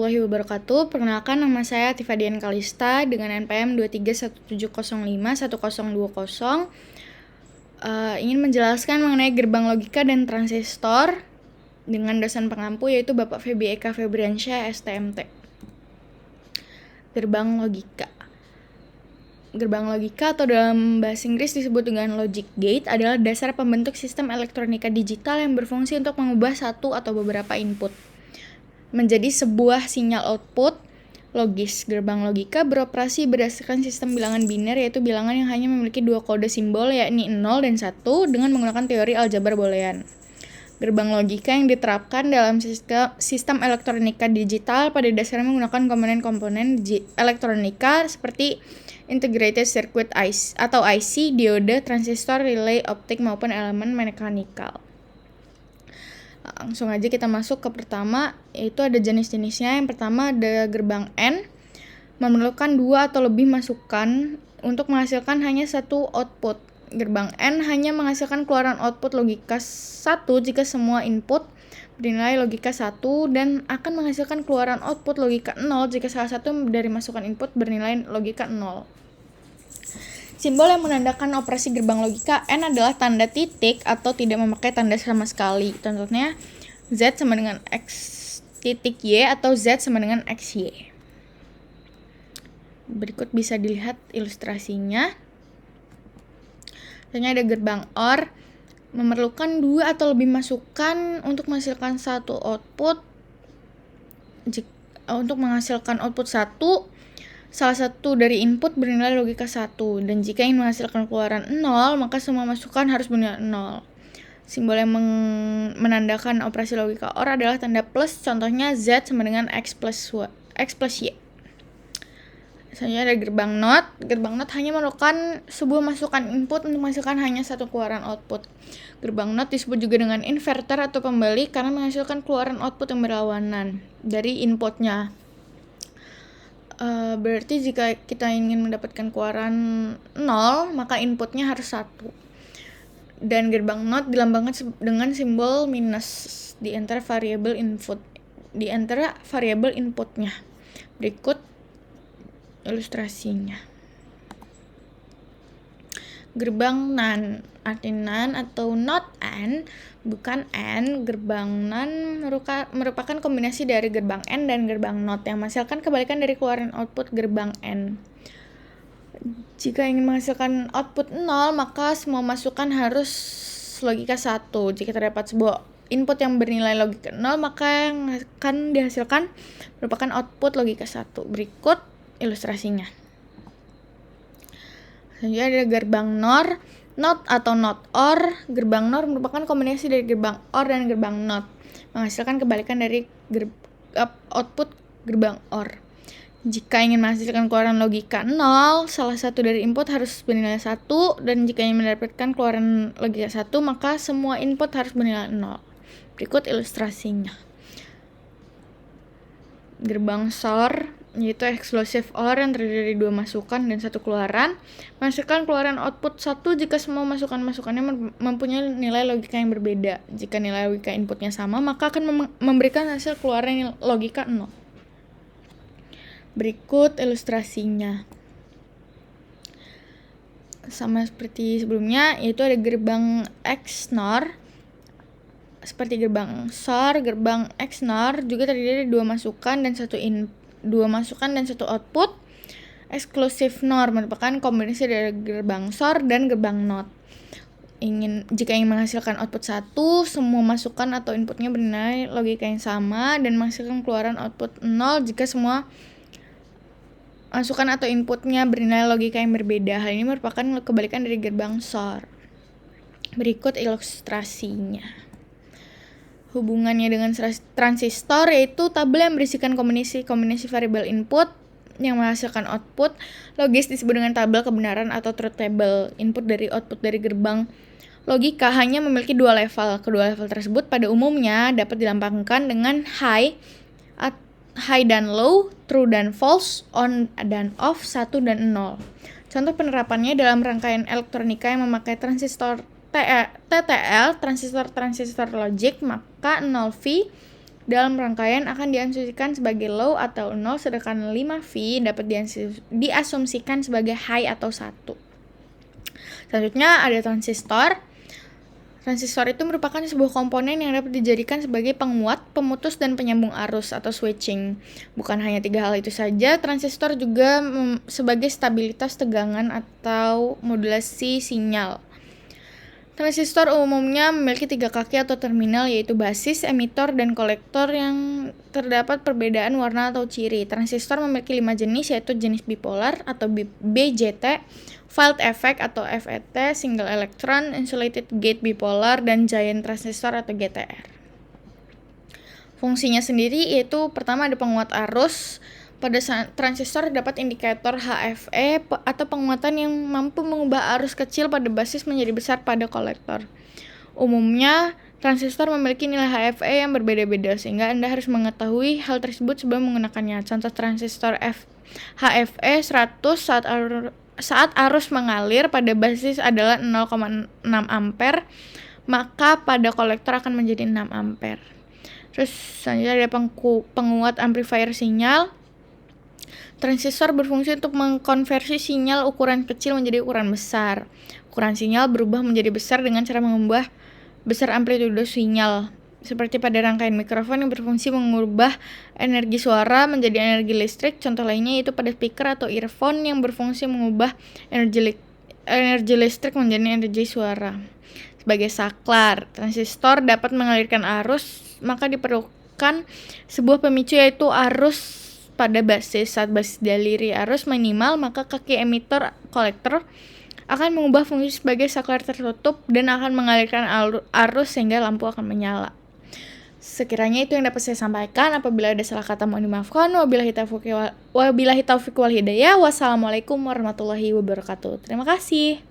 Wabarakatuh. Perkenalkan, nama saya Tifa Dian Kalista dengan NPM 231751020. Ingin menjelaskan mengenai gerbang logika dan transistor dengan dosen pengampu yaitu Bapak Febi Eka Febriansyah, STMT. Gerbang logika. Gerbang logika atau dalam bahasa Inggris disebut dengan logic gate adalah dasar pembentuk sistem elektronika digital yang berfungsi untuk mengubah satu atau beberapa input menjadi sebuah sinyal output logis. Gerbang logika beroperasi berdasarkan sistem bilangan biner, yaitu bilangan yang hanya memiliki dua kode simbol, yakni 0 dan 1, dengan menggunakan teori aljabar boolean. Gerbang logika yang diterapkan dalam sistem elektronika digital pada dasarnya menggunakan komponen-komponen elektronika seperti integrated circuit IC atau IC, diode, transistor, relay, optik, maupun elemen mekanikal. Langsung aja kita masuk ke pertama, yaitu ada jenis-jenisnya. Yang pertama ada gerbang N, memerlukan dua atau lebih masukan untuk menghasilkan hanya satu output. Gerbang N hanya menghasilkan keluaran output logika 1 jika semua input bernilai logika 1 dan akan menghasilkan keluaran output logika 0 jika salah satu dari masukan input bernilai logika 0. Simbol yang menandakan operasi gerbang logika N adalah tanda titik atau tidak memakai tanda sama sekali. Contohnya Z sama dengan X titik Y atau Z sama dengan XY. Berikut bisa dilihat ilustrasinya. Contohnya ada gerbang OR, memerlukan dua atau lebih masukan untuk menghasilkan satu output. Untuk menghasilkan output 1, salah satu dari input bernilai logika 1, dan jika ingin menghasilkan keluaran 0, maka semua masukan harus bernilai 0. Simbol yang menandakan operasi logika OR adalah tanda plus, contohnya Z sama dengan X plus Y. Selanjutnya ada gerbang NOT. Gerbang NOT hanya memerlukan sebuah masukan input untuk menghasilkan hanya satu keluaran output. Gerbang NOT disebut juga dengan inverter atau pembalik karena menghasilkan keluaran output yang berlawanan dari inputnya. Berarti jika kita ingin mendapatkan keluaran 0, maka inputnya harus 1. Dan gerbang NOT dilambangkan dengan simbol minus di antara variabel inputnya. Berikut ilustrasinya. Gerbang NAND, arti NAND atau not AND, bukan AND. Gerbang NAND merupakan kombinasi dari gerbang N dan gerbang NOT yang menghasilkan kebalikan dari keluaran output gerbang N. Jika ingin menghasilkan output 0, maka semua masukan harus logika 1. Jika terdapat sebuah input yang bernilai logika 0, maka yang akan dihasilkan merupakan output logika 1. Berikut ilustrasinya. Selanjutnya ada gerbang NOR, NOT atau NOT OR. Gerbang NOR merupakan kombinasi dari gerbang OR dan gerbang NOT, menghasilkan kebalikan dari output gerbang OR. Jika ingin menghasilkan keluaran logika 0, salah satu dari input harus bernilai 1, dan jika ingin mendapatkan keluaran logika 1, maka semua input harus bernilai 0. Berikut ilustrasinya. Gerbang SOR, yaitu exclusive OR yang terdiri dari dua masukan dan satu keluaran, menghasilkan keluaran output 1 jika semua masukan-masukannya mempunyai nilai logika yang berbeda. Jika nilai logika inputnya sama, maka akan memberikan hasil keluaran logika 0. Berikut ilustrasinya. Sama seperti sebelumnya, yaitu ada gerbang XNOR. Seperti gerbang SOR, gerbang XNOR juga terdiri dari dua masukan dan satu output. Exclusive NOR merupakan kombinasi dari gerbang SOR dan gerbang NOT. Jika ingin menghasilkan output 1, semua masukan atau inputnya bernilai logika yang sama dan menghasilkan keluaran output 0 jika semua masukan atau inputnya bernilai logika yang berbeda. Hal ini merupakan kebalikan dari gerbang SOR. Berikut ilustrasinya. Hubungannya dengan transistor yaitu tabel yang berisikan kombinasi variabel input yang menghasilkan output logis disebut dengan tabel kebenaran atau truth table. Input dari output dari gerbang logika hanya memiliki dua level. Kedua level tersebut pada umumnya dapat dilambangkan dengan high dan low, true dan false, on dan off, 1 dan 0. Contoh penerapannya dalam rangkaian elektronika yang memakai transistor TTL, transistor logic, maka 0V dalam rangkaian akan diasumsikan sebagai low atau 0, sedangkan 5V dapat diasumsikan sebagai high atau 1. Selanjutnya ada transistor. Transistor itu merupakan sebuah komponen yang dapat dijadikan sebagai penguat, pemutus, dan penyambung arus atau switching. Bukan hanya 3 hal itu saja, transistor juga sebagai stabilitas tegangan atau modulasi sinyal. Transistor umumnya memiliki 3 kaki atau terminal, yaitu basis, emitor, dan kolektor yang terdapat perbedaan warna atau ciri. Transistor memiliki 5 jenis, yaitu jenis bipolar atau BJT, field effect atau FET, single electron, insulated gate bipolar, dan giant transistor atau GTR. Fungsinya sendiri yaitu pertama ada penguat arus. Pada transistor dapat indikator HFE atau penguatan yang mampu mengubah arus kecil pada basis menjadi besar pada kolektor. Umumnya, transistor memiliki nilai HFE yang berbeda-beda sehingga Anda harus mengetahui hal tersebut sebelum menggunakannya. Contoh transistor HFE 100 saat arus mengalir pada basis adalah 0,6 ampere, maka pada kolektor akan menjadi 6 ampere. Terus selanjutnya ada penguat amplifier sinyal. Transistor berfungsi untuk mengkonversi sinyal ukuran kecil menjadi ukuran besar. Ukuran sinyal berubah menjadi besar dengan cara mengubah besar amplitude sinyal. Seperti pada rangkaian mikrofon yang berfungsi mengubah energi suara menjadi energi listrik. Contoh lainnya yaitu pada speaker atau earphone yang berfungsi mengubah energi listrik menjadi energi suara. Sebagai saklar, transistor dapat mengalirkan arus, maka diperlukan sebuah pemicu yaitu arus pada basis. Saat basis dialiri arus minimal, maka kaki emitor kolektor akan mengubah fungsi sebagai saklar tertutup dan akan mengalirkan arus sehingga lampu akan menyala. Sekiranya itu yang dapat saya sampaikan. Apabila ada salah kata mohon dimaafkan. Wabillahi taufiq wal hidayah. Wassalamualaikum warahmatullahi wabarakatuh. Terima kasih.